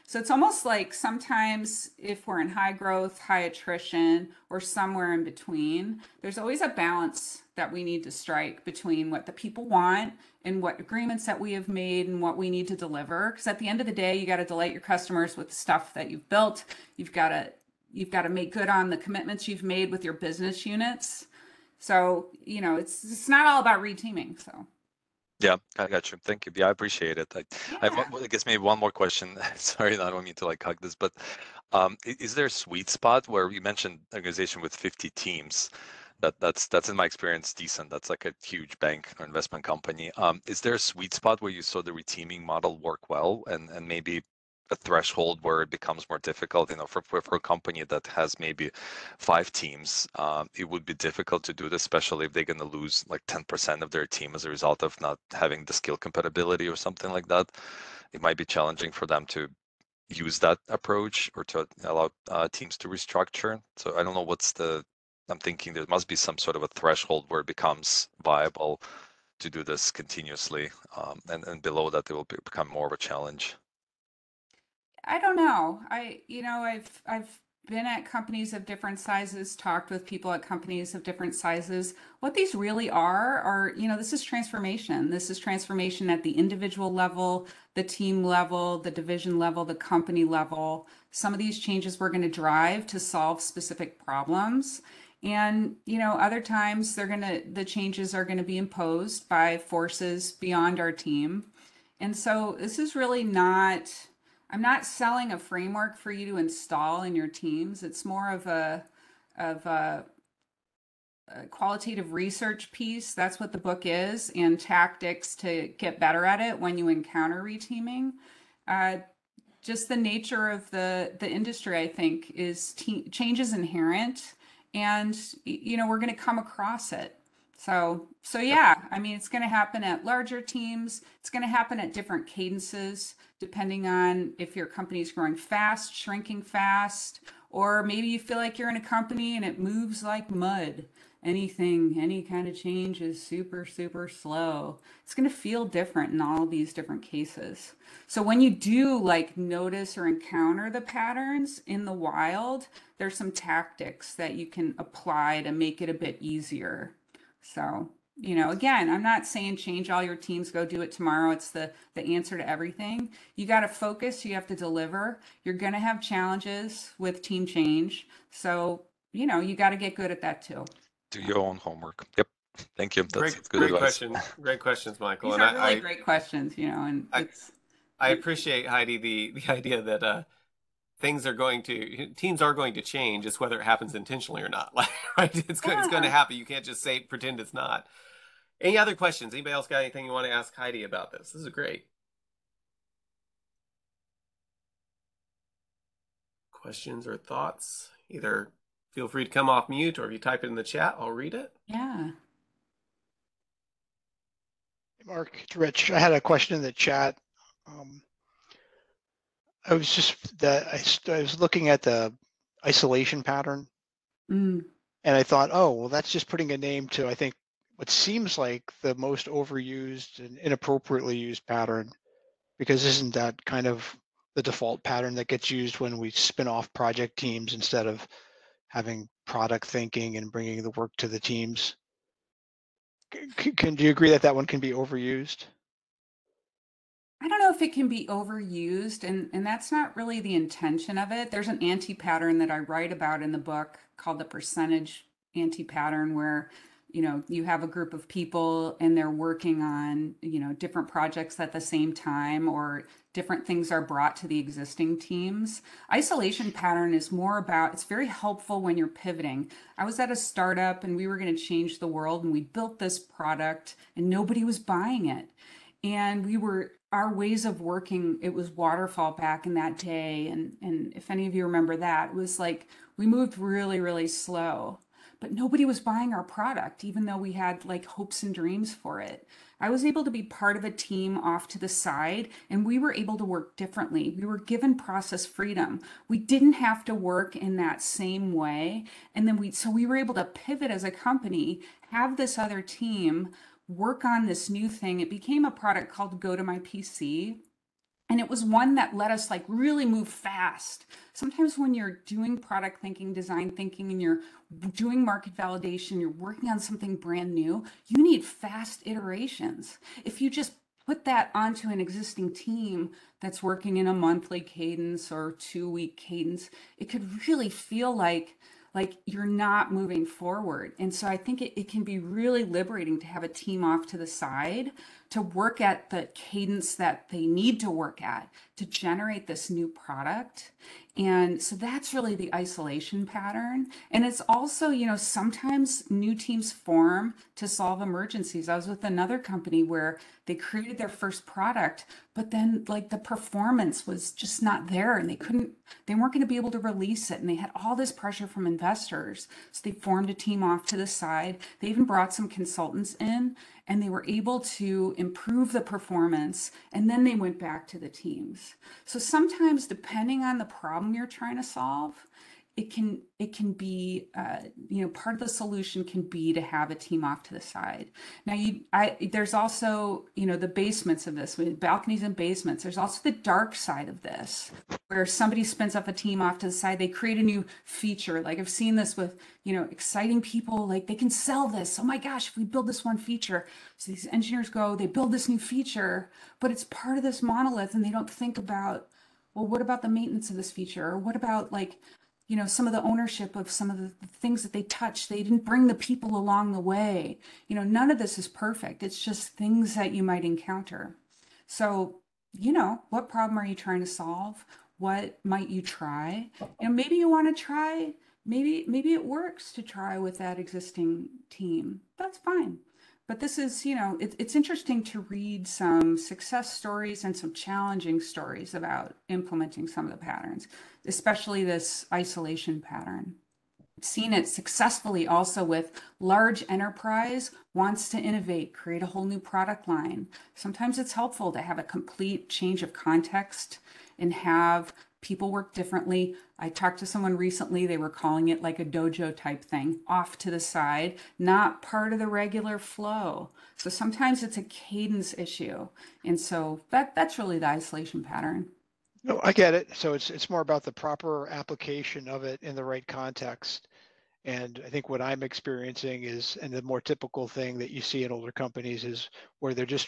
So it's almost like sometimes if we're in high growth, high attrition, or somewhere in between, there's always a balance that we need to strike between what the people want and what agreements that we have made and what we need to deliver. Because at the end of the day, you got to delight your customers with the stuff that you've built. You've got to make good on the commitments you've made with your business units. So, it's not all about reteaming. So. Yeah, I got you. Thank you. Yeah, I appreciate it. I Yeah. guess maybe one more question. Sorry, I don't mean to like hug this, but Is there a sweet spot where you mentioned organization with 50 teams? That's in my experience decent. That's like a huge bank or investment company. Is there a sweet spot where you saw the reteaming model work well, and maybe a threshold where it becomes more difficult? You know, for a company that has maybe 5 teams, it would be difficult to do this, especially if they're going to lose like 10% of their team as a result of not having the skill compatibility or something like that. It might be challenging for them to use that approach or to allow teams to restructure. So I don't know I'm thinking there must be some sort of a threshold where it becomes viable to do this continuously, and below that it will become more of a challenge. I don't know. I've been at companies of different sizes, talked with people at companies of different sizes. What these really are, this is transformation. This is transformation at the individual level, the team level, the division level, the company level. Some of these changes we're going to drive to solve specific problems. And, other times the changes are going to be imposed by forces beyond our team. And so this is really not, I'm not selling a framework for you to install in your teams. It's more of a qualitative research piece. That's what the book is, and tactics to get better at it when you encounter reteaming. Uh, just the nature of the industry, I think, is change is inherent, and we're going to come across it. So Yep. yeah, I mean, it's going to happen at larger teams. It's going to happen at different cadences, depending on if your company is growing fast, shrinking fast, or maybe you feel like you're in a company and it moves like mud. Any kind of change is super, super slow. It's going to feel different in all of these different cases. So when you do like notice or encounter the patterns in the wild, there's some tactics that you can apply to make it a bit easier. So, again, I'm not saying change all your teams, go do it tomorrow. It's the answer to everything. You got to focus, you have to deliver. You're going to have challenges with team change. So, you got to get good at that too. Do So, your own homework. Yep. Thank you. That's Great, good great advice. question. Great questions, Michael. these And are really great questions, and I, I appreciate, Heidi, the idea that teams are going to change. It's whether it happens intentionally or not. Like, right? It's going to yeah. happen. You can't just say pretend it's not. Any other questions? Anybody else got anything you want to ask Heidi about this? This is great. Questions or thoughts? Either feel free to come off mute, or if you type it in the chat, I'll read it. Yeah. Mark, it's Rich. I had a question in the chat. Um, I was just that I was looking at the isolation pattern, Mm. and I thought, oh, well, that's just putting a name to, I think, what seems like the most overused and inappropriately used pattern, because isn't that kind of the default pattern that gets used when we spin off project teams instead of having product thinking and bringing the work to the teams? Do you agree that that one can be overused? I don't know if it can be overused, and that's not really the intention of it. There's an anti-pattern that I write about in the book called the percentage anti-pattern, where, you have a group of people and they're working on, different projects at the same time, or different things are brought to the existing teams. Isolation pattern is more about, it's very helpful when you're pivoting. I was at a startup and we were going to change the world, and we built this product and nobody was buying it. And our ways of working, it was waterfall back in that day. And if any of you remember that, it was like we moved really, really slow, but nobody was buying our product, even though we had like hopes and dreams for it. I was able to be part of a team off to the side, and we were able to work differently. We were given process freedom. We didn't have to work in that same way. And then so we were able to pivot as a company, have this other team work on this new thing. It became a product called Go to My PC. And it was one that let us like really move fast. Sometimes when you're doing product thinking, design thinking, and you're doing market validation, you're working on something brand new, you need fast iterations. If you just put that onto an existing team that's working in a monthly cadence or 2-week cadence, it could really feel like you're not moving forward. And so I think it can be really liberating to have a team off to the side to work at the cadence that they need to work at. to generate this new product. And so that's really the isolation pattern. And it's also, sometimes new teams form to solve emergencies. I was with another company where they created their first product, but then like the performance was just not there and they weren't going to be able to release it. And they had all this pressure from investors. So they formed a team off to the side. They even brought some consultants in and they were able to improve the performance. And then they went back to the teams. So sometimes, depending on the problem you're trying to solve, it can be part of the solution can be to have a team off to the side. Now there's also the basements of this, with balconies and basements. There's also the dark side of this, where somebody spins up a team off to the side. They create a new feature. Like I've seen this with exciting people. Like they can sell this. Oh my gosh, if we build this one feature, so these engineers they build this new feature, but it's part of this monolith, and they don't think about, well, what about the maintenance of this feature, or what about some of the ownership of some of the things that they touch. They didn't bring the people along the way. None of this is perfect. It's just things that you might encounter. So, what problem are you trying to solve? What might you try? Maybe you want to try, maybe it works to try with that existing team. That's fine. But this is, it's interesting to read some success stories and some challenging stories about implementing some of the patterns, especially this isolation pattern. I've seen it successfully also with large enterprise wants to innovate, create a whole new product line. Sometimes it's helpful to have a complete change of context and have people work differently. I talked to someone recently, they were calling it like a dojo type thing, off to the side, not part of the regular flow. So sometimes it's a cadence issue. And so that's really the isolation pattern. No, I get it. So it's more about the proper application of it in the right context. And I think what I'm experiencing is, and the more typical thing that you see in older companies is where they're just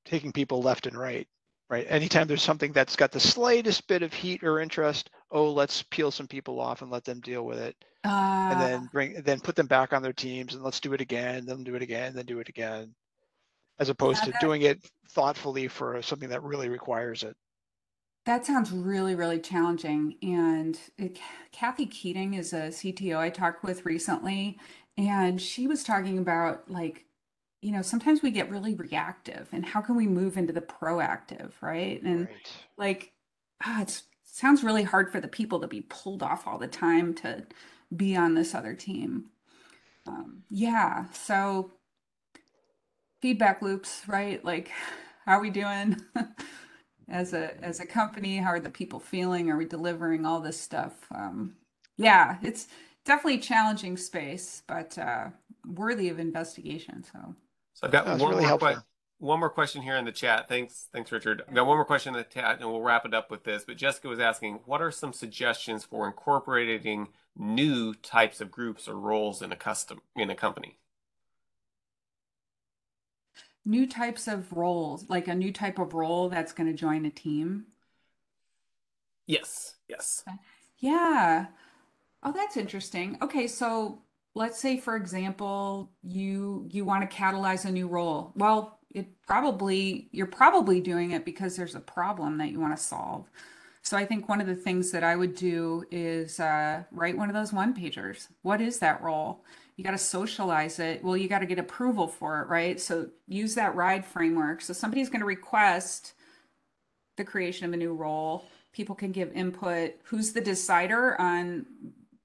taking people left and right. Right. Anytime there's something that's got the slightest bit of heat or interest, let's peel some people off and let them deal with it. And then put them back on their teams and let's do it again, then do it again, then do it again. As opposed to doing it thoughtfully for something that really requires it. That sounds really, really challenging. And Kathy Keating is a CTO I talked with recently, and she was talking about sometimes we get really reactive, and how can we move into the proactive, right? And right. it sounds really hard for the people to be pulled off all the time to be on this other team. So feedback loops, right? Like, how are we doing as a company? How are the people feeling? Are we delivering all this stuff? It's definitely a challenging space, but worthy of investigation. So I've got That's really helpful. One more question here in the chat. Thanks, Richard. I've got one more question in the chat, and we'll wrap it up with this. But Jessica was asking, what are some suggestions for incorporating new types of groups or roles in a company? New types of roles, like a new type of role that's going to join a team. Yes. Yeah. Oh, that's interesting. Okay, so let's say, for example, you want to catalyze a new role. Well, you're probably doing it because there's a problem that you want to solve. So I think one of the things that I would do is write one of those one-pagers. What is that role? You got to socialize it. Well, you got to get approval for it, right? So use that RIDE framework. So somebody's going to request the creation of a new role. People can give input. Who's the decider on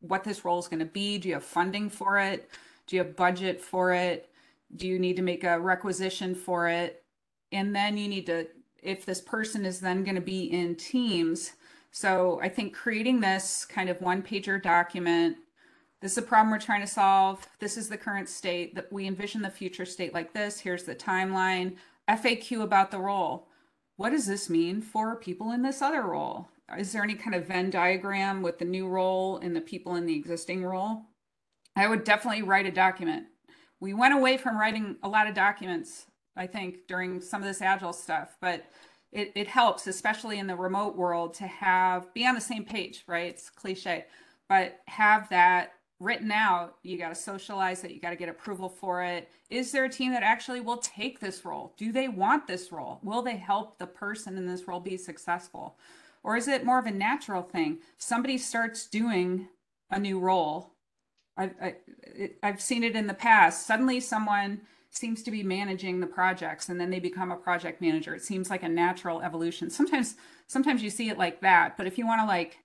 what this role is going to be? Do you have funding for it? Do you have budget for it? Do you need to make a requisition for it? And then you need to, if this person is then going to be in teams. So I think creating this kind of one-pager document, this is the problem we're trying to solve. This is the current state, that we envision the future state like this. Here's the timeline. FAQ about the role. What does this mean for people in this other role? Is there any kind of Venn diagram with the new role and the people in the existing role? I would definitely write a document. We went away from writing a lot of documents, I think, during some of this agile stuff, but it helps, especially in the remote world, to be on the same page, right? It's cliche, but have that written out. You got to socialize it. You got to get approval for it. Is there a team that actually will take this role? Do they want this role? Will they help the person in this role be successful? Or is it more of a natural thing? Somebody starts doing a new role. I've seen it in the past. Suddenly someone seems to be managing the projects and then they become a project manager. It seems like a natural evolution. Sometimes you see it like that, but if you want to like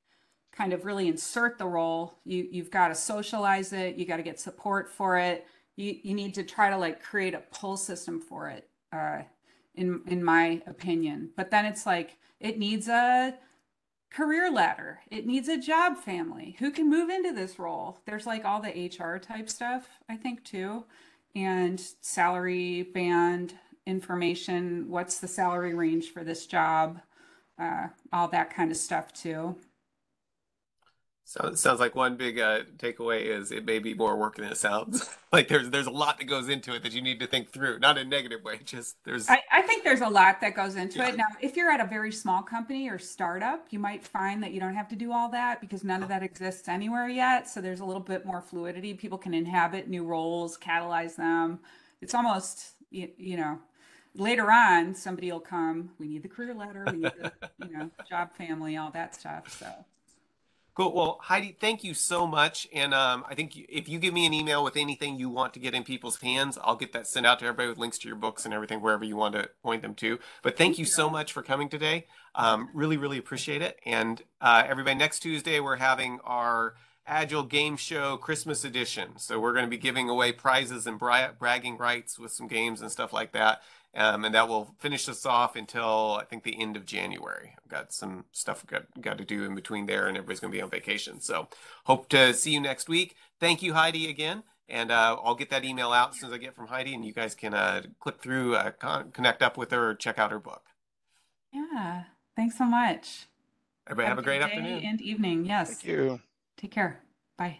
kind of really insert the role, you've got to socialize it, you got to get support for it. You need to try to like create a pull system for it, in my opinion. But then it's like it needs a career ladder. It needs a job family. Who can move into this role? There's like all the HR type stuff, I think, too, and salary band information. What's the salary range for this job? All that kind of stuff, too. So it sounds like one big takeaway is it may be more work than it sounds. Like there's a lot that goes into it that you need to think through, not in a negative way. Just there's I think there's a lot that goes into yeah. it. Now, if you're at a very small company or startup, you might find that you don't have to do all that because none of that exists anywhere yet. So there's a little bit more fluidity. People can inhabit new roles, catalyze them. It's almost, later on, somebody will come, we need the career ladder, we need the, job family, all that stuff. So. Cool. Well, Heidi, thank you so much. And I think if you give me an email with anything you want to get in people's hands, I'll get that sent out to everybody with links to your books and everything, wherever you want to point them to. But thank you so much for coming today. Really, really appreciate it. And everybody, next Tuesday, we're having our Agile Game Show Christmas edition. So we're going to be giving away prizes and bragging rights with some games and stuff like that. And that will finish us off until I think the end of January. I've got some stuff got to do in between there, and everybody's going to be on vacation. So hope to see you next week. Thank you, Heidi, again. And I'll get that email out as soon as I get from Heidi, and you guys can click through, connect up with her, or check out her book. Yeah. Thanks so much. Everybody have a great day afternoon. and evening. Yes. Thank you. Take care. Bye.